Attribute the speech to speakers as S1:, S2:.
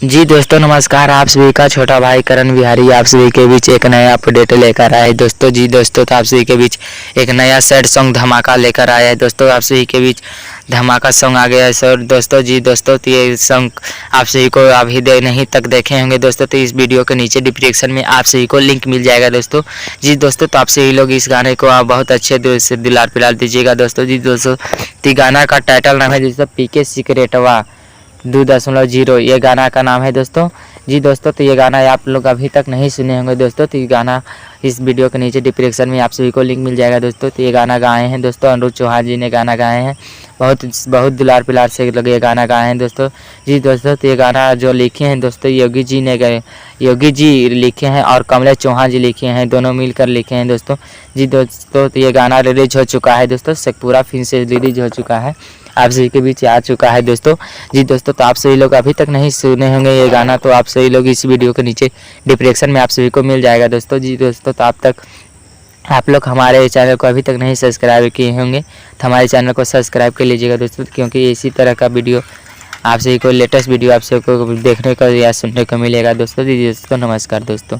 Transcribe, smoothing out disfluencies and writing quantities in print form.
S1: जी दोस्तों नमस्कार। आप सभी का छोटा भाई करण बिहारी आप सभी के बीच एक नया अपडेट लेकर आया है दोस्तों। जी दोस्तों तो आप सभी के बीच एक नया सैड सॉन्ग धमाका लेकर आया है दोस्तों। आप सभी के बीच धमाका सॉन्ग आ गया है सर दोस्तों। जी दोस्तों तो ये सॉन्ग आप सभी को अभी नहीं तक देखे होंगे दोस्तों, तो इस वीडियो के नीचे डिस्क्रिप्शन में आप सभी को लिंक मिल जाएगा दोस्तों। जी दोस्तों तो आप सभी लोग इस गाने को आप बहुत अच्छे से दिलार पिलार दीजिएगा दोस्तों। जी दोस्तों तो गाना का टाइटल नाम है दोस्तों पीके सिकरेटवा 2.0 ये गाना का नाम है दोस्तों। जी दोस्तों तो ये गाना आप लोग अभी तक नहीं सुने होंगे दोस्तों, तो ये गाना इस वीडियो के नीचे डिस्क्रिप्शन में आप सभी को लिंक मिल जाएगा दोस्तों। तो ये गाना गाए हैं दोस्तों अनुरुद्ध चौहान जी ने गाना गाए हैं, बहुत दुलार पिलार से लगे ये गाना गाए हैं दोस्तों। जी दोस्तों तो ये गाना जो लिखे हैं दोस्तों योगी जी ने गए, योगी जी लिखे हैं और कमलेश चौहान जी लिखे हैं, दोनों मिलकर लिखे हैं दोस्तों। जी दोस्तों तो ये गाना रिलीज हो चुका है दोस्तों, शेखपुरा फिल्म से रिलीज हो चुका है, आप सभी के बीच आ चुका है दोस्तों। जी दोस्तों तो आप सभी लोग अभी तक नहीं सुने होंगे ये गाना, तो आप सभी लोग इस वीडियो के नीचे डिस्क्रिप्शन में आप सभी को मिल जाएगा दोस्तों। जी दोस्तों तो आप लोग हमारे चैनल को अभी तक नहीं सब्सक्राइब किए होंगे तो हमारे चैनल को सब्सक्राइब कर लीजिएगा दोस्तों, क्योंकि इसी तरह का वीडियो आप सभी को लेटेस्ट वीडियो आप सभी को देखने को या सुनने को मिलेगा दोस्तों। जी दोस्तों नमस्कार दोस्तों।